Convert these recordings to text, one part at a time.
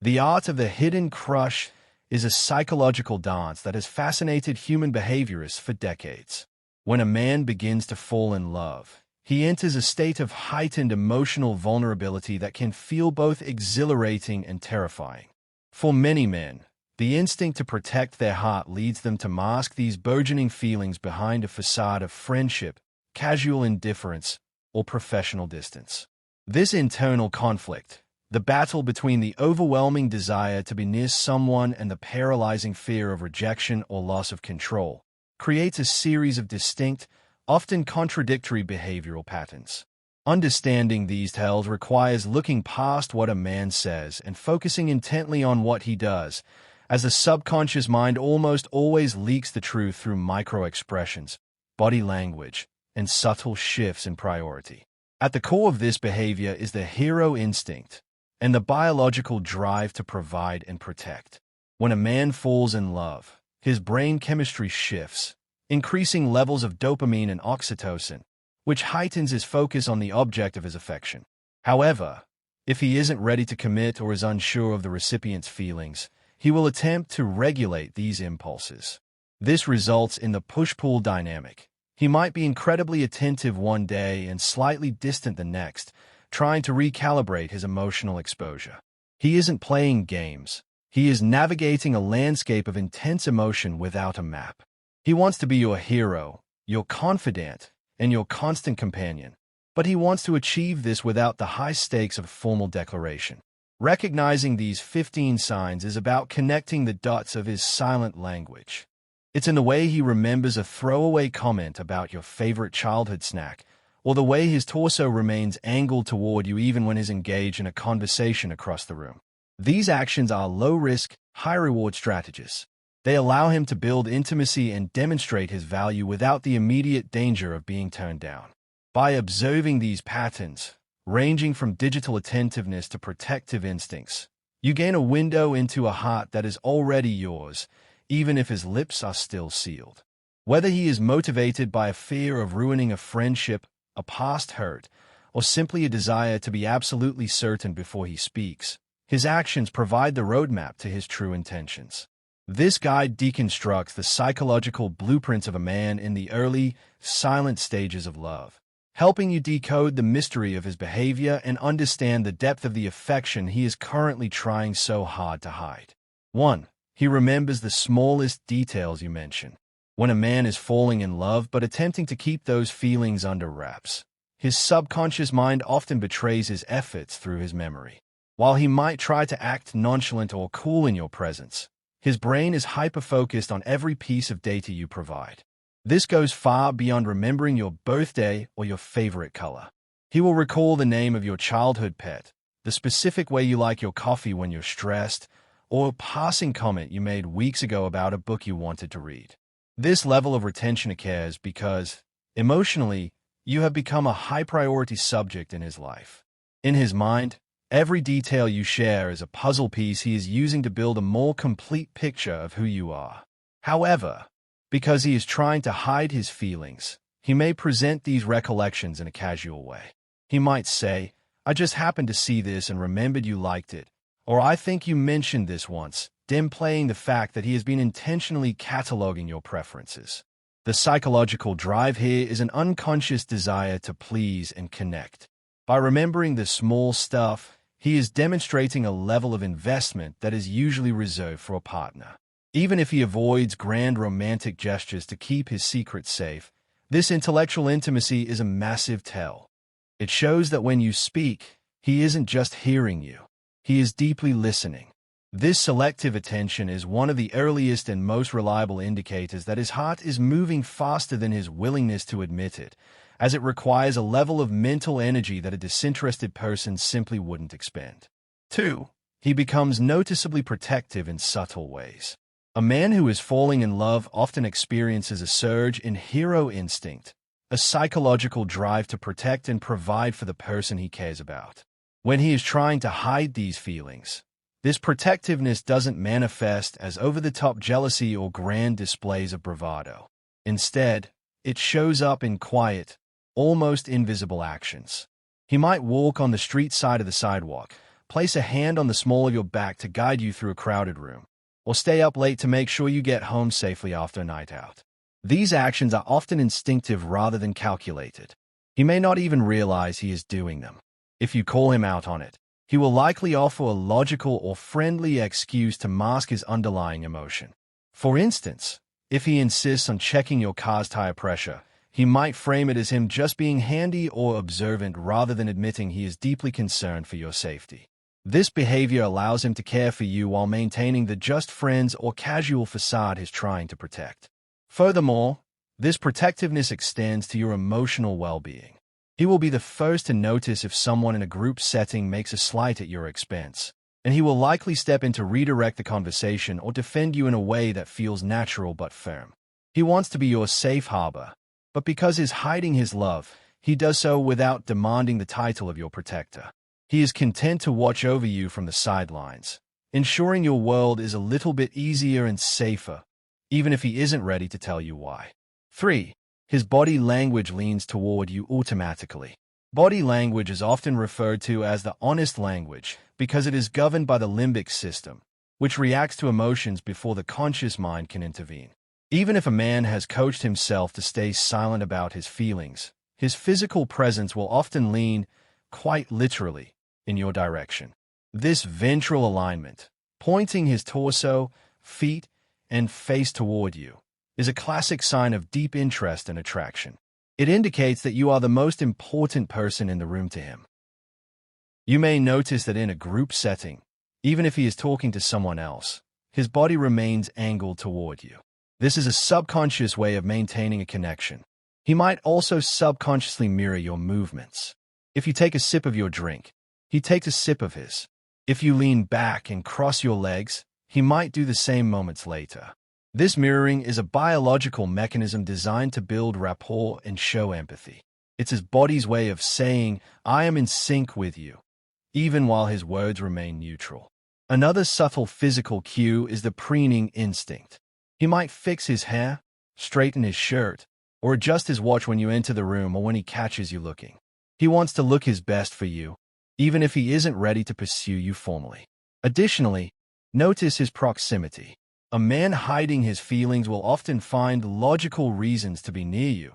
The art of the hidden crush is a psychological dance that has fascinated human behaviorists for decades. When a man begins to fall in love, he enters a state of heightened emotional vulnerability that can feel both exhilarating and terrifying. For many men, the instinct to protect their heart leads them to mask these burgeoning feelings behind a facade of friendship, casual indifference, or professional distance. This internal conflict, the battle between the overwhelming desire to be near someone and the paralyzing fear of rejection or loss of control, creates a series of distinct, often contradictory behavioral patterns. Understanding these tells requires looking past what a man says and focusing intently on what he does, as the subconscious mind almost always leaks the truth through micro-expressions, body language, and subtle shifts in priority. At the core of this behavior is the hero instinct and the biological drive to provide and protect. When a man falls in love, his brain chemistry shifts, increasing levels of dopamine and oxytocin, which heightens his focus on the object of his affection. However, if he isn't ready to commit or is unsure of the recipient's feelings, he will attempt to regulate these impulses. This results in the push-pull dynamic. He might be incredibly attentive one day and slightly distant the next, trying to recalibrate his emotional exposure. He isn't playing games. He is navigating a landscape of intense emotion without a map. He wants to be your hero, your confidant, and your constant companion, but he wants to achieve this without the high stakes of formal declaration. Recognizing these 15 signs is about connecting the dots of his silent language. It's in the way he remembers a throwaway comment about your favorite childhood snack, or the way his torso remains angled toward you even when he's engaged in a conversation across the room. These actions are low-risk, high-reward strategies. They allow him to build intimacy and demonstrate his value without the immediate danger of being turned down. By observing these patterns, ranging from digital attentiveness to protective instincts, you gain a window into a heart that is already yours, even if his lips are still sealed. Whether he is motivated by a fear of ruining a friendship, a past hurt, or simply a desire to be absolutely certain before he speaks, his actions provide the roadmap to his true intentions. This guide deconstructs the psychological blueprints of a man in the early, silent stages of love, helping you decode the mystery of his behavior and understand the depth of the affection he is currently trying so hard to hide. 1. He remembers the smallest details you mention. When a man is falling in love but attempting to keep those feelings under wraps, his subconscious mind often betrays his efforts through his memory. While he might try to act nonchalant or cool in your presence, his brain is hyper-focused on every piece of data you provide. This goes far beyond remembering your birthday or your favorite color. He will recall the name of your childhood pet, the specific way you like your coffee when you're stressed, or a passing comment you made weeks ago about a book you wanted to read. This level of retention occurs because, emotionally, you have become a high-priority subject in his life. In his mind, every detail you share is a puzzle piece he is using to build a more complete picture of who you are. However, because he is trying to hide his feelings, he may present these recollections in a casual way. He might say, "I just happened to see this and remembered you liked it," or "I think you mentioned this once," downplaying the fact that he has been intentionally cataloging your preferences. The psychological drive here is an unconscious desire to please and connect. By remembering the small stuff, he is demonstrating a level of investment that is usually reserved for a partner. Even if he avoids grand romantic gestures to keep his secret safe, this intellectual intimacy is a massive tell. It shows that when you speak, he isn't just hearing you. He is deeply listening. This selective attention is one of the earliest and most reliable indicators that his heart is moving faster than his willingness to admit it, as it requires a level of mental energy that a disinterested person simply wouldn't expend. 2. He becomes noticeably protective in subtle ways. A man who is falling in love often experiences a surge in hero instinct, a psychological drive to protect and provide for the person he cares about. When he is trying to hide these feelings, this protectiveness doesn't manifest as over-the-top jealousy or grand displays of bravado. Instead, it shows up in quiet, almost invisible actions. He might walk on the street side of the sidewalk, place a hand on the small of your back to guide you through a crowded room, or stay up late to make sure you get home safely after a night out. These actions are often instinctive rather than calculated. He may not even realize he is doing them. If you call him out on it, he will likely offer a logical or friendly excuse to mask his underlying emotion. For instance, if he insists on checking your car's tire pressure, he might frame it as him just being handy or observant rather than admitting he is deeply concerned for your safety. This behavior allows him to care for you while maintaining the just friends or casual facade he's trying to protect. Furthermore, this protectiveness extends to your emotional well-being. He will be the first to notice if someone in a group setting makes a slight at your expense, and he will likely step in to redirect the conversation or defend you in a way that feels natural but firm. He wants to be your safe harbor, but because he's hiding his love, he does so without demanding the title of your protector. He is content to watch over you from the sidelines, ensuring your world is a little bit easier and safer, even if he isn't ready to tell you why. 3. His body language leans toward you automatically. Body language is often referred to as the honest language because it is governed by the limbic system, which reacts to emotions before the conscious mind can intervene. Even if a man has coached himself to stay silent about his feelings, his physical presence will often lean, quite literally, in your direction. This ventral alignment, pointing his torso, feet, and face toward you, is a classic sign of deep interest and attraction. It indicates that you are the most important person in the room to him. You may notice that in a group setting, even if he is talking to someone else, his body remains angled toward you. This is a subconscious way of maintaining a connection. He might also subconsciously mirror your movements. If you take a sip of your drink, he takes a sip of his. If you lean back and cross your legs, he might do the same moments later. This mirroring is a biological mechanism designed to build rapport and show empathy. It's his body's way of saying, "I am in sync with you," even while his words remain neutral. Another subtle physical cue is the preening instinct. He might fix his hair, straighten his shirt, or adjust his watch when you enter the room or when he catches you looking. He wants to look his best for you, even if he isn't ready to pursue you formally. Additionally, notice his proximity. A man hiding his feelings will often find logical reasons to be near you,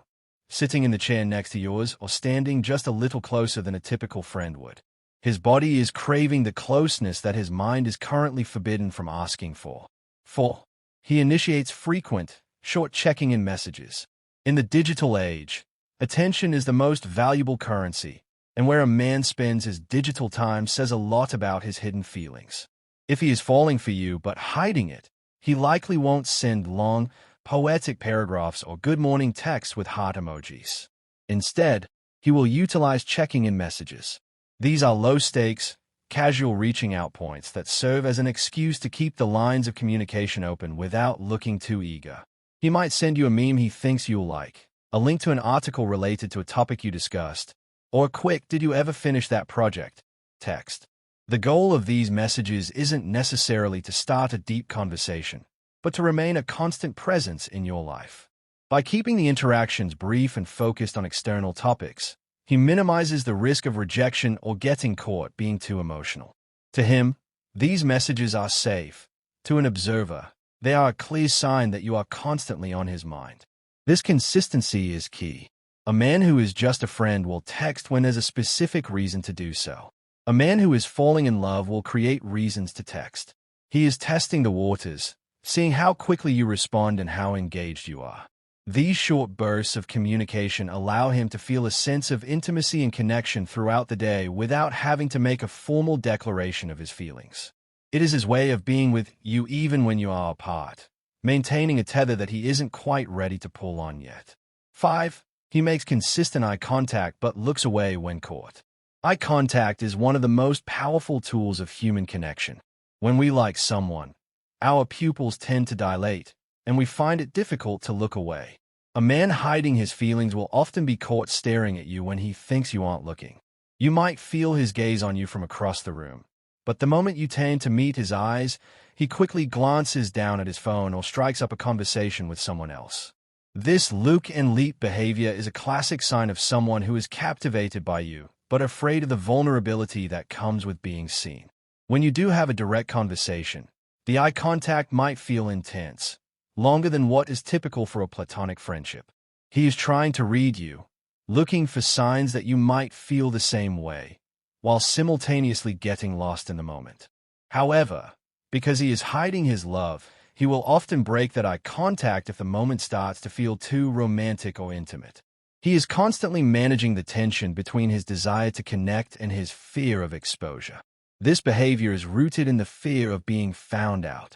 sitting in the chair next to yours or standing just a little closer than a typical friend would. His body is craving the closeness that his mind is currently forbidden from asking for. 4. He initiates frequent, short checking-in messages. In the digital age, attention is the most valuable currency, and where a man spends his digital time says a lot about his hidden feelings. If he is falling for you but hiding it, he likely won't send long, poetic paragraphs or good morning texts with heart emojis. Instead, he will utilize checking-in messages. These are low-stakes, casual reaching out points that serve as an excuse to keep the lines of communication open without looking too eager. He might send you a meme he thinks you'll like, a link to an article related to a topic you discussed, or a quick "did you ever finish that project?" text. The goal of these messages isn't necessarily to start a deep conversation, but to remain a constant presence in your life. By keeping the interactions brief and focused on external topics, he minimizes the risk of rejection or getting caught being too emotional. To him, these messages are safe. To an observer, they are a clear sign that you are constantly on his mind. This consistency is key. A man who is just a friend will text when there's a specific reason to do so. A man who is falling in love will create reasons to text. He is testing the waters, seeing how quickly you respond and how engaged you are. These short bursts of communication allow him to feel a sense of intimacy and connection throughout the day without having to make a formal declaration of his feelings. It is his way of being with you even when you are apart, maintaining a tether that he isn't quite ready to pull on yet. 5. He makes consistent eye contact but looks away when caught. Eye contact is one of the most powerful tools of human connection. When we like someone, our pupils tend to dilate, and we find it difficult to look away. A man hiding his feelings will often be caught staring at you when he thinks you aren't looking. You might feel his gaze on you from across the room, but the moment you turn to meet his eyes, he quickly glances down at his phone or strikes up a conversation with someone else. This look and leap behavior is a classic sign of someone who is captivated by you, but afraid of the vulnerability that comes with being seen. When you do have a direct conversation, the eye contact might feel intense, longer than what is typical for a platonic friendship. He is trying to read you, looking for signs that you might feel the same way, while simultaneously getting lost in the moment. However, because he is hiding his love, he will often break that eye contact if the moment starts to feel too romantic or intimate. He is constantly managing the tension between his desire to connect and his fear of exposure. This behavior is rooted in the fear of being found out.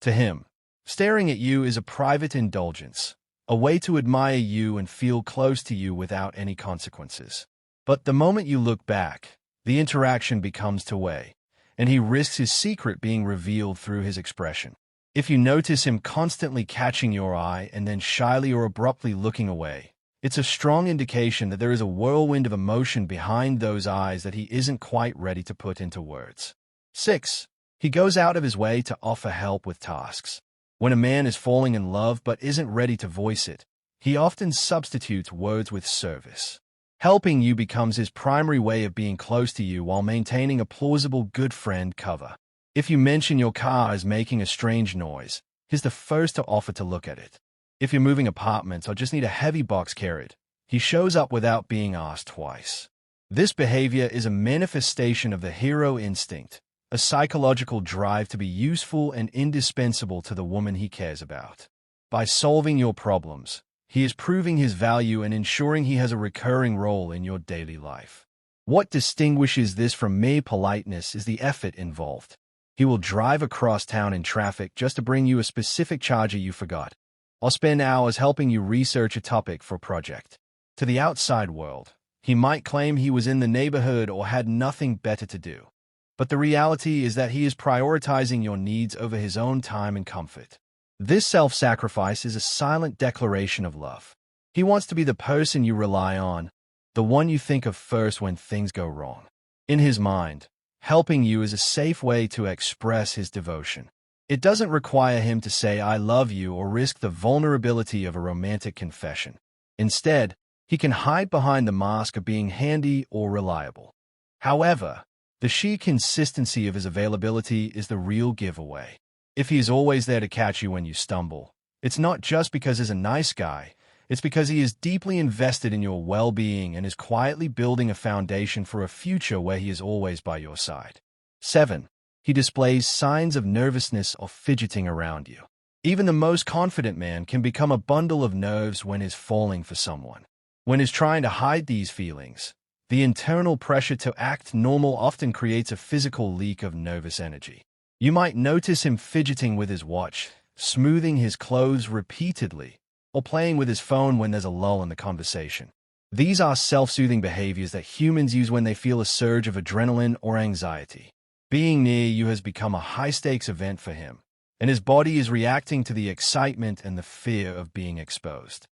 To him, staring at you is a private indulgence, a way to admire you and feel close to you without any consequences. But the moment you look back, the interaction becomes two-way, and he risks his secret being revealed through his expression. If you notice him constantly catching your eye and then shyly or abruptly looking away, it's a strong indication that there is a whirlwind of emotion behind those eyes that he isn't quite ready to put into words. 6. He goes out of his way to offer help with tasks. When a man is falling in love but isn't ready to voice it, he often substitutes words with service. Helping you becomes his primary way of being close to you while maintaining a plausible good friend cover. If you mention your car is making a strange noise, he's the first to offer to look at it. If you're moving apartments or just need a heavy box carried, he shows up without being asked twice. This behavior is a manifestation of the hero instinct, a psychological drive to be useful and indispensable to the woman he cares about. By solving your problems, he is proving his value and ensuring he has a recurring role in your daily life. What distinguishes this from mere politeness is the effort involved. He will drive across town in traffic just to bring you a specific charger you forgot, or spend hours helping you research a topic for a project. To the outside world, he might claim he was in the neighborhood or had nothing better to do. But the reality is that he is prioritizing your needs over his own time and comfort. This self-sacrifice is a silent declaration of love. He wants to be the person you rely on, the one you think of first when things go wrong. In his mind, helping you is a safe way to express his devotion. It doesn't require him to say, "I love you," or risk the vulnerability of a romantic confession. Instead, he can hide behind the mask of being handy or reliable. However, the sheer consistency of his availability is the real giveaway. If he's always there to catch you when you stumble, it's not just because he's a nice guy, it's because he is deeply invested in your well-being and is quietly building a foundation for a future where he is always by your side. 7. He displays signs of nervousness or fidgeting around you. Even the most confident man can become a bundle of nerves when he's falling for someone. When he's trying to hide these feelings, the internal pressure to act normal often creates a physical leak of nervous energy. You might notice him fidgeting with his watch, smoothing his clothes repeatedly, or playing with his phone when there's a lull in the conversation. These are self-soothing behaviors that humans use when they feel a surge of adrenaline or anxiety. Being near you has become a high-stakes event for him, and his body is reacting to the excitement and the fear of being exposed.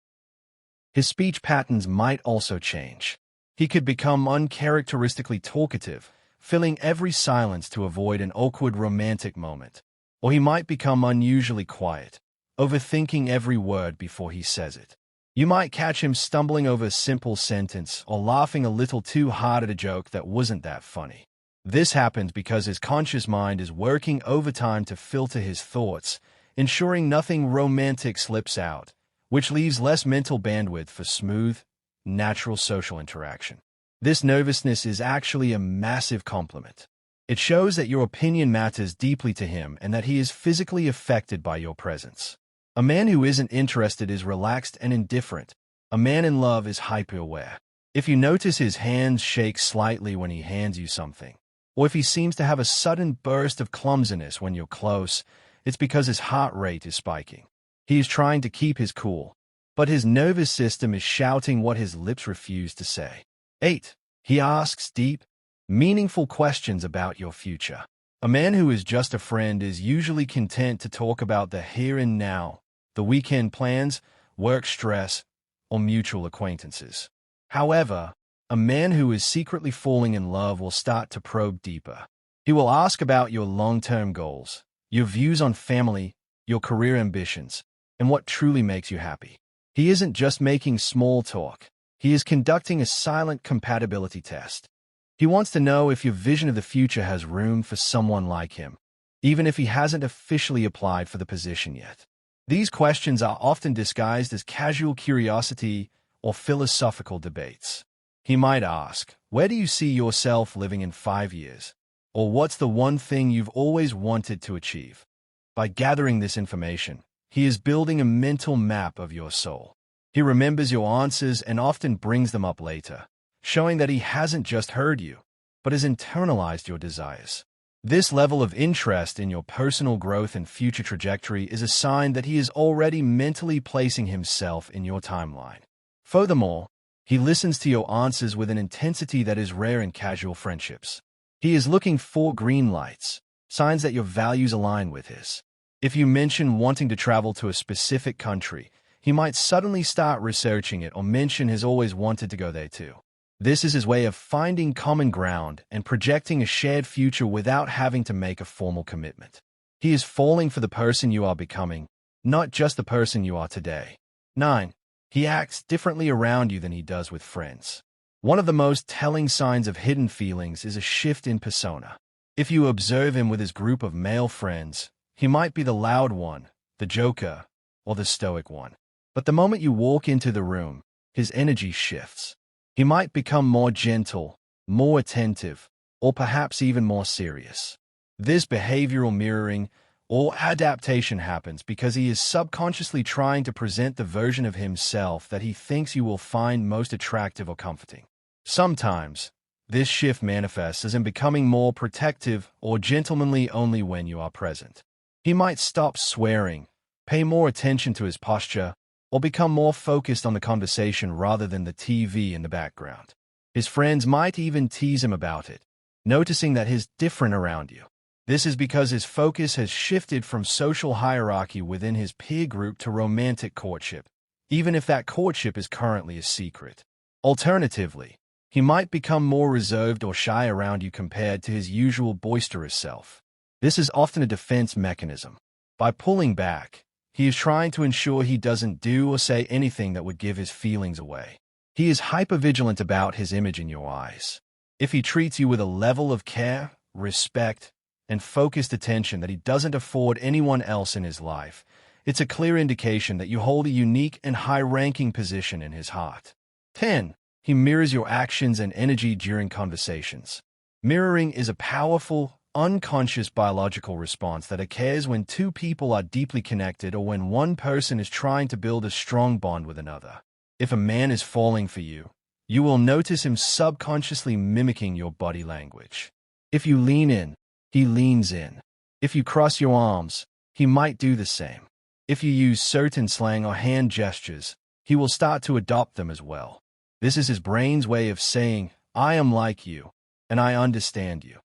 His speech patterns might also change. He could become uncharacteristically talkative, filling every silence to avoid an awkward romantic moment. Or he might become unusually quiet, overthinking every word before he says it. You might catch him stumbling over a simple sentence or laughing a little too hard at a joke that wasn't that funny. This happens because his conscious mind is working overtime to filter his thoughts, ensuring nothing romantic slips out, which leaves less mental bandwidth for smooth, natural social interaction. This nervousness is actually a massive compliment. It shows that your opinion matters deeply to him and that he is physically affected by your presence. A man who isn't interested is relaxed and indifferent. A man in love is hyper-aware. If you notice his hands shake slightly when he hands you something, or if he seems to have a sudden burst of clumsiness when you're close, it's because his heart rate is spiking. He is trying to keep his cool, but his nervous system is shouting what his lips refuse to say. 8. He asks deep, meaningful questions about your future. A man who is just a friend is usually content to talk about the here and now, the weekend plans, work stress, or mutual acquaintances. However, a man who is secretly falling in love will start to probe deeper. He will ask about your long-term goals, your views on family, your career ambitions, and what truly makes you happy. He isn't just making small talk. He is conducting a silent compatibility test. He wants to know if your vision of the future has room for someone like him, even if he hasn't officially applied for the position yet. These questions are often disguised as casual curiosity or philosophical debates. He might ask, "Where do you see yourself living in 5 years?" Or "What's the one thing you've always wanted to achieve?" By gathering this information, he is building a mental map of your soul. He remembers your answers and often brings them up later, showing that he hasn't just heard you, but has internalized your desires. This level of interest in your personal growth and future trajectory is a sign that he is already mentally placing himself in your timeline. Furthermore, he listens to your answers with an intensity that is rare in casual friendships. He is looking for green lights, signs that your values align with his. If you mention wanting to travel to a specific country, he might suddenly start researching it or mention he's always wanted to go there too. This is his way of finding common ground and projecting a shared future without having to make a formal commitment. He is falling for the person you are becoming, not just the person you are today. 9. He acts differently around you than he does with friends. One of the most telling signs of hidden feelings is a shift in persona. If you observe him with his group of male friends, he might be the loud one, the joker, or the stoic one. But the moment you walk into the room, his energy shifts. He might become more gentle, more attentive, or perhaps even more serious. This behavioral mirroring or adaptation happens because he is subconsciously trying to present the version of himself that he thinks you will find most attractive or comforting. Sometimes, this shift manifests as him becoming more protective or gentlemanly only when you are present. He might stop swearing, pay more attention to his posture, or become more focused on the conversation rather than the TV in the background. His friends might even tease him about it, noticing that he's different around you. This is because his focus has shifted from social hierarchy within his peer group to romantic courtship, even if that courtship is currently a secret. Alternatively, he might become more reserved or shy around you compared to his usual boisterous self. This is often a defense mechanism. By pulling back, he is trying to ensure he doesn't do or say anything that would give his feelings away. He is hypervigilant about his image in your eyes. If he treats you with a level of care, respect, and focused attention that he doesn't afford anyone else in his life, it's a clear indication that you hold a unique and high-ranking position in his heart. 10. He mirrors your actions and energy during conversations. Mirroring is a powerful, unconscious biological response that occurs when two people are deeply connected or when one person is trying to build a strong bond with another. If a man is falling for you, you will notice him subconsciously mimicking your body language. If you lean in, he leans in. If you cross your arms, he might do the same. If you use certain slang or hand gestures, he will start to adopt them as well. This is his brain's way of saying, "I am like you, and I understand you."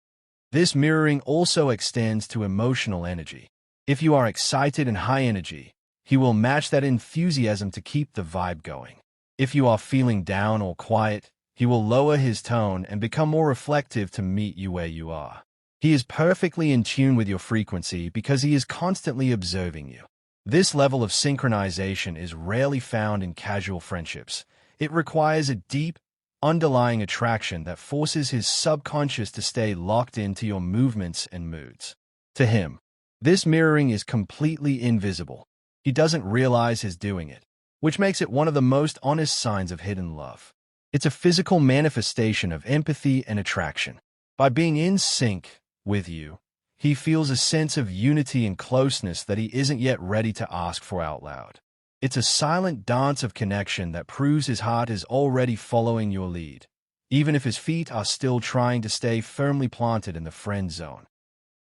This mirroring also extends to emotional energy. If you are excited and high energy, he will match that enthusiasm to keep the vibe going. If you are feeling down or quiet, he will lower his tone and become more reflective to meet you where you are. He is perfectly in tune with your frequency because he is constantly observing you. This level of synchronization is rarely found in casual friendships. It requires a deep, underlying attraction that forces his subconscious to stay locked into your movements and moods. To him, this mirroring is completely invisible. He doesn't realize he's doing it, which makes it one of the most honest signs of hidden love. It's a physical manifestation of empathy and attraction. By being in sync with you, he feels a sense of unity and closeness that he isn't yet ready to ask for out loud. It's a silent dance of connection that proves his heart is already following your lead, even if his feet are still trying to stay firmly planted in the friend zone.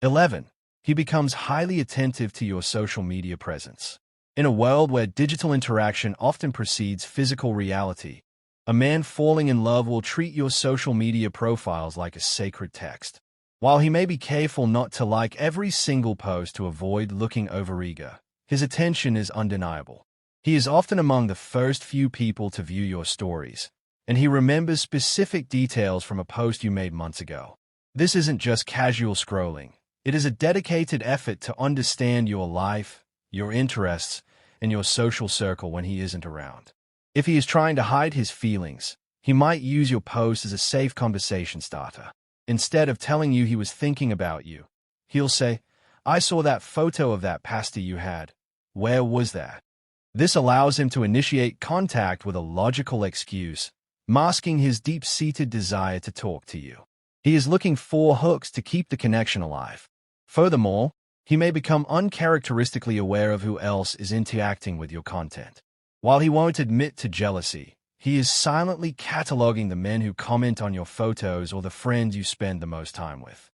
11. He becomes highly attentive to your social media presence. In a world where digital interaction often precedes physical reality, a man falling in love will treat your social media profiles like a sacred text. While he may be careful not to like every single post to avoid looking overeager, his attention is undeniable. He is often among the first few people to view your stories, and he remembers specific details from a post you made months ago. This isn't just casual scrolling. It is a dedicated effort to understand your life, your interests, and your social circle when he isn't around. If he is trying to hide his feelings, He might use your post as a safe conversation starter. Instead of telling you he was thinking about you, he'll say, "I saw that photo of that pasta you had. Where was that?" This allows him to initiate contact with a logical excuse, masking his deep-seated desire to talk to you. He is looking for hooks to keep the connection alive. Furthermore, he may become uncharacteristically aware of who else is interacting with your content. While he won't admit to jealousy, he is silently cataloging the men who comment on your photos or the friends you spend the most time with.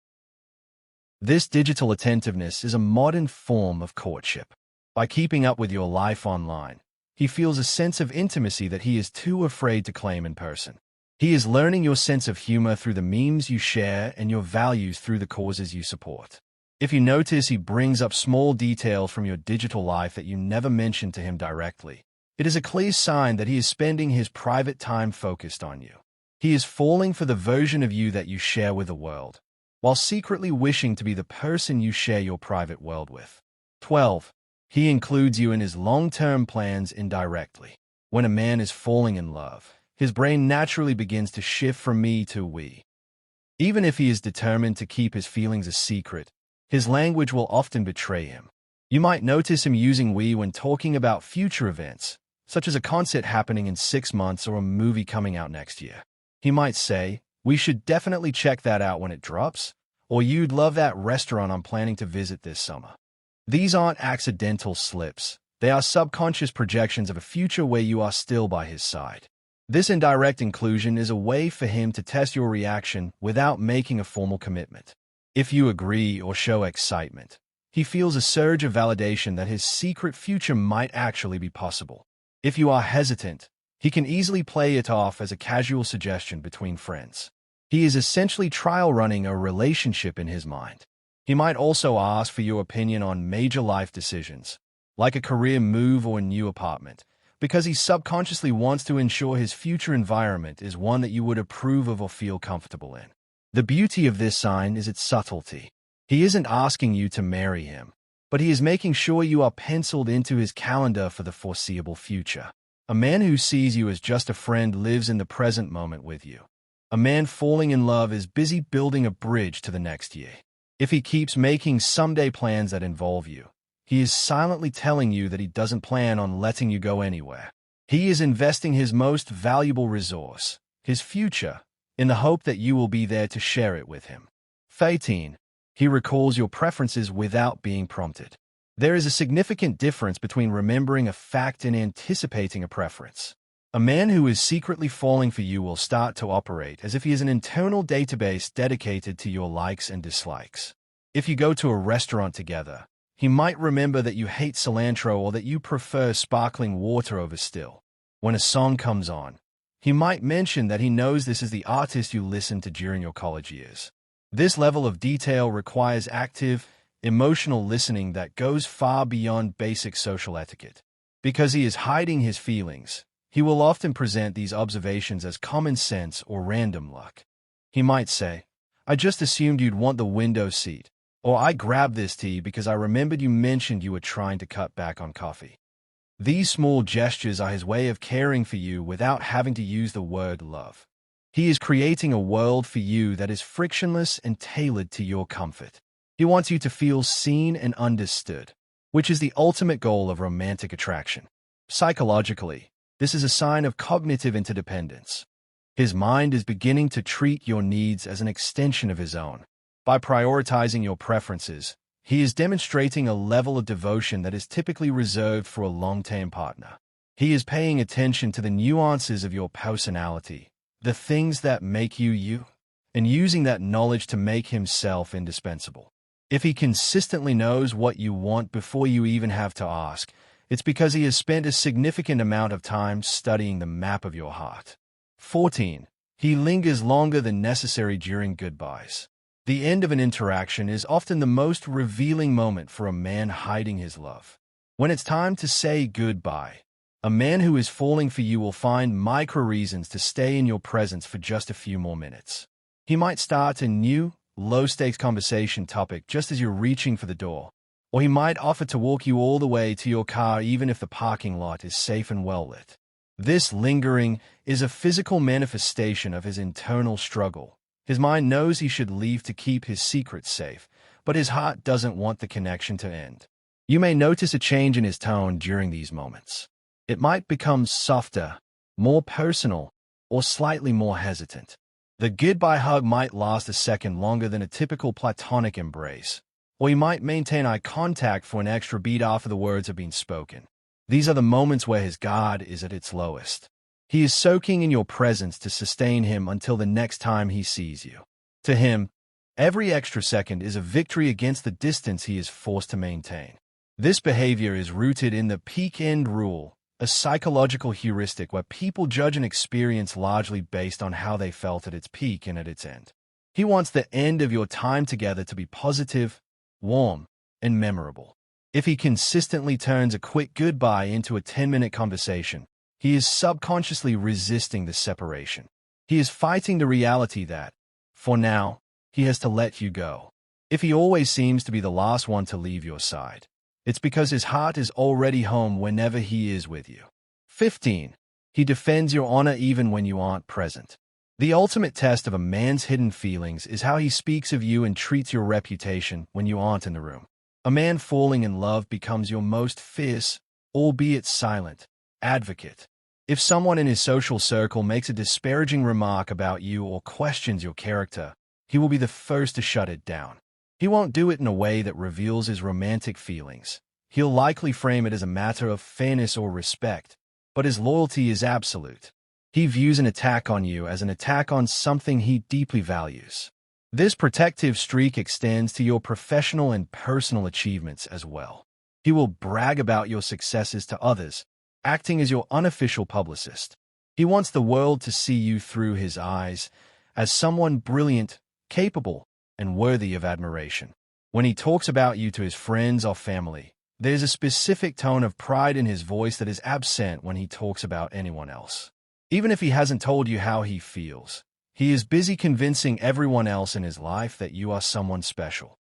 This digital attentiveness is a modern form of courtship. By keeping up with your life online, he feels a sense of intimacy that he is too afraid to claim in person. He is learning your sense of humor through the memes you share and your values through the causes you support. If you notice he brings up small details from your digital life that you never mentioned to him directly, it is a clear sign that he is spending his private time focused on you. He is falling for the version of you that you share with the world, while secretly wishing to be the person you share your private world with. 12. He includes you in his long-term plans indirectly. When a man is falling in love, his brain naturally begins to shift from me to we. Even if he is determined to keep his feelings a secret, his language will often betray him. You might notice him using we when talking about future events, such as a concert happening in 6 months or a movie coming out next year. He might say, "We should definitely check that out when it drops," or "You'd love that restaurant I'm planning to visit this summer." These aren't accidental slips. They are subconscious projections of a future where you are still by his side. This indirect inclusion is a way for him to test your reaction without making a formal commitment. If you agree or show excitement, he feels a surge of validation that his secret future might actually be possible. If you are hesitant, he can easily play it off as a casual suggestion between friends. He is essentially trial running a relationship in his mind. He might also ask for your opinion on major life decisions, like a career move or a new apartment, because he subconsciously wants to ensure his future environment is one that you would approve of or feel comfortable in. The beauty of this sign is its subtlety. He isn't asking you to marry him, but he is making sure you are penciled into his calendar for the foreseeable future. A man who sees you as just a friend lives in the present moment with you. A man falling in love is busy building a bridge to the next year. If he keeps making someday plans that involve you, he is silently telling you that he doesn't plan on letting you go anywhere. He is investing his most valuable resource, his future, in the hope that you will be there to share it with him. 13. He recalls your preferences without being prompted. There is a significant difference between remembering a fact and anticipating a preference. A man who is secretly falling for you will start to operate as if he is an internal database dedicated to your likes and dislikes. If you go to a restaurant together, he might remember that you hate cilantro or that you prefer sparkling water over still. When a song comes on, he might mention that he knows this is the artist you listened to during your college years. This level of detail requires active, emotional listening that goes far beyond basic social etiquette. Because he is hiding his feelings, he will often present these observations as common sense or random luck. He might say, "I just assumed you'd want the window seat," or "I grabbed this tea because I remembered you mentioned you were trying to cut back on coffee." These small gestures are his way of caring for you without having to use the word love. He is creating a world for you that is frictionless and tailored to your comfort. He wants you to feel seen and understood, which is the ultimate goal of romantic attraction. Psychologically, this is a sign of cognitive interdependence. His mind is beginning to treat your needs as an extension of his own. By prioritizing your preferences, he is demonstrating a level of devotion that is typically reserved for a long-term partner. He is paying attention to the nuances of your personality, the things that make you you, and using that knowledge to make himself indispensable. If he consistently knows what you want before you even have to ask, it's because he has spent a significant amount of time studying the map of your heart. 14. He lingers longer than necessary during goodbyes. The end of an interaction is often the most revealing moment for a man hiding his love. When it's time to say goodbye, a man who is falling for you will find micro reasons to stay in your presence for just a few more minutes. He might start a new, low-stakes conversation topic just as you're reaching for the door, or he might offer to walk you all the way to your car even if the parking lot is safe and well-lit. This lingering is a physical manifestation of his internal struggle. His mind knows he should leave to keep his secrets safe, but his heart doesn't want the connection to end. You may notice a change in his tone during these moments. It might become softer, more personal, or slightly more hesitant. The goodbye hug might last a second longer than a typical platonic embrace, or you might maintain eye contact for an extra beat after the words have been spoken. These are the moments where his guard is at its lowest. He is soaking in your presence to sustain him until the next time he sees you. To him, every extra second is a victory against the distance he is forced to maintain. This behavior is rooted in the peak-end rule, a psychological heuristic where people judge an experience largely based on how they felt at its peak and at its end. He wants the end of your time together to be positive, warm, and memorable. If he consistently turns a quick goodbye into a 10-minute conversation, he is subconsciously resisting the separation. He is fighting the reality that, for now, he has to let you go. If he always seems to be the last one to leave your side, it's because his heart is already home whenever he is with you. 15. He defends your honor even when you aren't present. The ultimate test of a man's hidden feelings is how he speaks of you and treats your reputation when you aren't in the room. A man falling in love becomes your most fierce, albeit silent, advocate. If someone in his social circle makes a disparaging remark about you or questions your character, he will be the first to shut it down. He won't do it in a way that reveals his romantic feelings. He'll likely frame it as a matter of fairness or respect, but his loyalty is absolute. He views an attack on you as an attack on something he deeply values. This protective streak extends to your professional and personal achievements as well. He will brag about your successes to others, acting as your unofficial publicist. He wants the world to see you through his eyes as someone brilliant, capable, and worthy of admiration. When he talks about you to his friends or family, there's a specific tone of pride in his voice that is absent when he talks about anyone else. Even if he hasn't told you how he feels, he is busy convincing everyone else in his life that you are someone special.